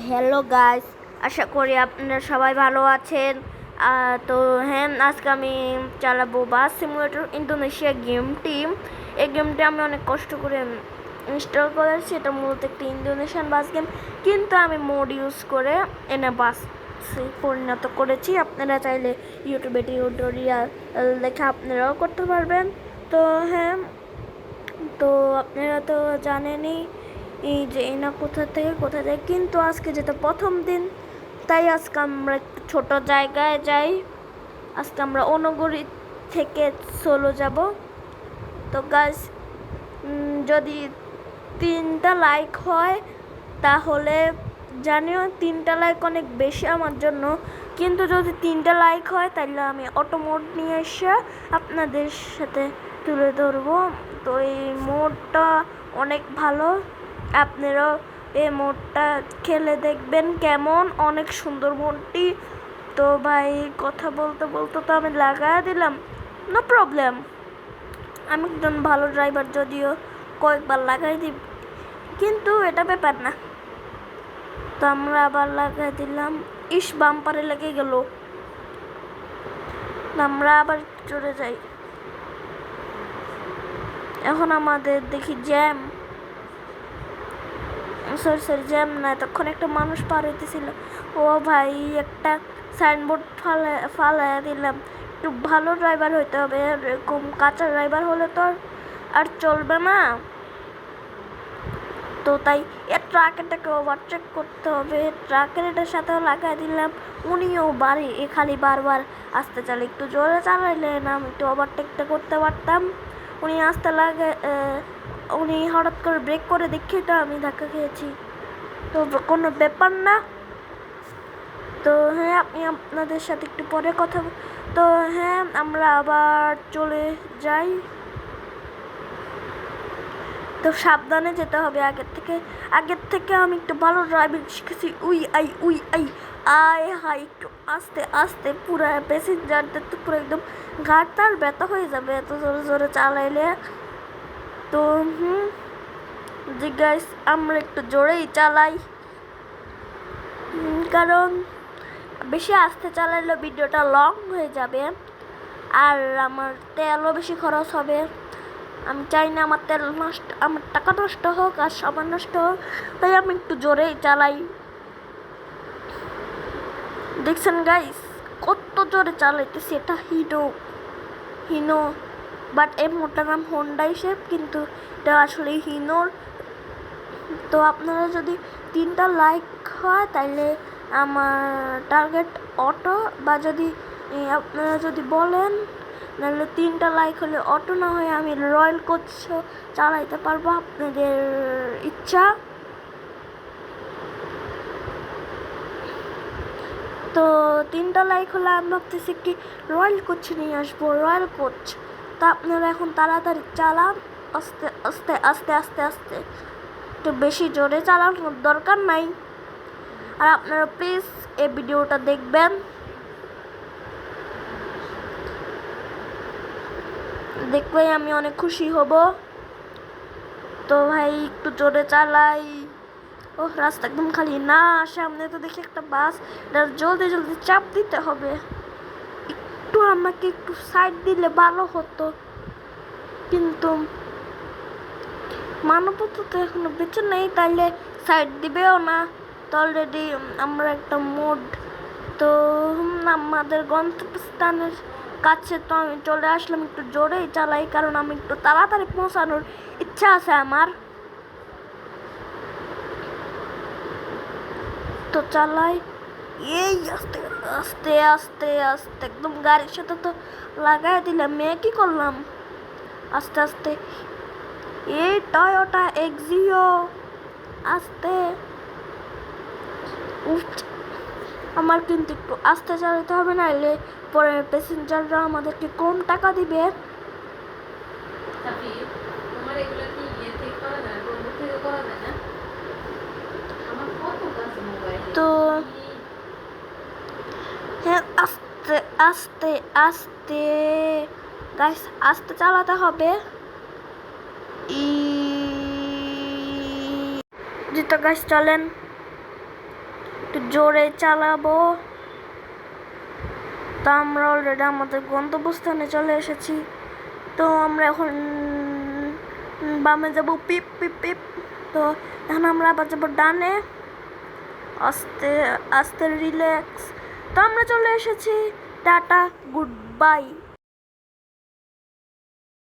Hello guys, আশা করি আপনারা সবাই ভালো আছেন। তো হ্যাঁ, আজকে আমি চালাবো বাস সিমুলেটর ইন্দোনেশিয়া গেমটি। এই গেমটি আমি অনেক কষ্ট করে ইনস্টল করেছি। এটা মূলত একটি ইন্দোনেশিয়ান বাস গেম, কিন্তু আমি মোড ইউজ করে এনে বাস পরিণত করেছি। আপনারা চাইলে ইউটিউবে টিউটোরিয়াল দেখে আপনারাও করতে পারবেন। তো হ্যাঁ, তো আপনারা তো জানেনই এই যে এনা কোথা থেকে কোথা যায়, কিন্তু আজকে যেটা প্রথম দিন, তাই আজকে আমরা একটু ছোট জায়গায় যাই। আজকে আমরা অনগরী থেকে সোলো যাব। তো গাইস, যদি 3টা লাইক হয় তাহলে জানিও। 3টা লাইক অনেক বেশি আমার জন্য, কিন্তু যদি 3টা লাইক হয় তাহলে আমি অটো মোড নিয়ে এসে আপনাদের সাথে তুলে ধরবো। তো এই মোডটা অনেক ভালো, আপনারাও এই মোডটা খেলে দেখবেন কেমন, অনেক সুন্দর মোডটি। তো ভাই, কথা বলতে বলতে তো আমি লাগাই দিলাম, নো প্রবলেম। আমি একজন ভালো ড্রাইভার, যদিও কয়েকবার লাগাই দিই, কিন্তু এটা ব্যাপার না। তো আমরা আবার লাগাই দিলাম। বাম্পারে লেগে গেল। আমরা আবার চলে যাই। এখন আমাদের দেখি জ্যাম, সরি জ্যাম না, তখন একটা মানুষ পার হইতেছিল। ও ভাই, একটা সাইনবোর্ড ফালাইয়া দিলাম। একটু ভালো ড্রাইভার হইতে হবে, এরকম কাঁচা ড্রাইভার হলে তো আর চলবে না। তো তাই এর ট্রাকেরটাকে ওভারটেক করতে হবে। ট্রাকের এটার সাথেও লাগাই দিলাম। উনিও খালি বারবার আস্তে চালে, একটু জোরে চালাইলে না আমি একটু ওভারটেকটা করতে পারতাম। উনি উনি হঠাৎ করে ব্রেক করে দেখি তো আমি ধাক্কা খেয়েছি। তো কোনো ব্যাপার না। তো হ্যাঁ, আমি আপনাদের সাথে একটু পরে কথা। তো হ্যাঁ, আমরা আবার চলে যাই। তো সাবধানে যেতে হবে। আগের থেকে আমি একটু ভালো ড্রাইভিং শিখেছি। আয় হাই, একটু আস্তে আস্তে, পুরো প্যাসেঞ্জারদের তো পুরো একদম ঘাট তার ব্যথা হয়ে যাবে এত জোরে জোরে চালাইলে। তো জি গাইস, আমরা একটু জোরেই চালাই, কারণ বেশি আস্তে চালাইলে ভিডিওটা লং হয়ে যাবে আর আমার তেলও বেশি খরচ হবে। আমি চাই না আমার তেল নষ্ট, আমার টাকা নষ্ট হোক আর সবার নষ্ট হোক, তাই আমি একটু জোরেই চালাই। দেখছেন গাইস, কত জোরে চালাইতেছি। এটা হিনো, বাট এই মোটার নাম হোন্ডাই শেপ, কিন্তু এটা আসলে হিনোর। তো আপনারা যদি 3টা লাইক হয় তাহলে আমার টার্গেট অটো, বা যদি আপনারা যদি বলেন নাহলে 3টা লাইক হলে অটো, না হয় আমি রয়্যাল কোচ চালাইতে পারবো, আপনাদের ইচ্ছা। তো 3টা লাইক হলে আমি ভাবতেছি একটি রয়্যাল কোচ নিয়ে আসবো, রয়্যাল কোচ। তা আপনারা এখন তাড়াতাড়ি চালান, আস্তে আস্তে আস্তে আস্তে আস্তে, একটু বেশি জোরে চালানোর দরকার নাই। আর আপনারা প্লিজ এই ভিডিওটা দেখবেন, দেখলে আমি অনেক খুশি হব। তো ভাই, একটু জোরে চালাই। ও রাস্তা একদম খালি না, সামনে তো দেখি একটা বাস, জলদি জলদি চাপ দিতে হবে। একটু আমাকে একটু সাইড দিলে ভালো হতো, কিন্তু মানবতা তো এখনো বেঁচে নেই, তাইলে সাইড দিবেও না। তো অলরেডি আমরা একটা মোড, তো আমাদের গন্তব্যস্থানের কাছে তো আমি চলে আসলাম। একটু জোরেই চালাই, কারণ আমি একটু তাড়াতাড়ি পৌঁছানোর ইচ্ছা আছে আমার। তো চালাই, এই আস্তে আস্তে আস্তে আস্তে, একদম গাড়ির সাথে তো লাগাই দিলাম। মেয়ে কি করলাম, আস্তে আস্তে। এই টয়োটা এক্সিও, আস্তে। আমার কিন্তু একটু আস্তে চালাতে হবে, না এলে পরে প্যাসেঞ্জাররা আমাদেরকে কম টাকা দিবে। তো হ্যাঁ, আস্তে আস্তে আস্তে গাইস, আস্তে চালাতে হবে। যেটা গাইস চলেন। একটু জোরে চালাবো। তো আমরা অলরেডি আমাদের গন্তব্যস্থানে চলে এসেছি। তো আমরা এখন বামে যাব, পিপ পিপ পিপ। তো এখন আমরা আবার যাবো ডানে, আস্তে আস্তে রিল্যাক্স। তো আমরা চলে এসেছি, টাটা, গুড বাই।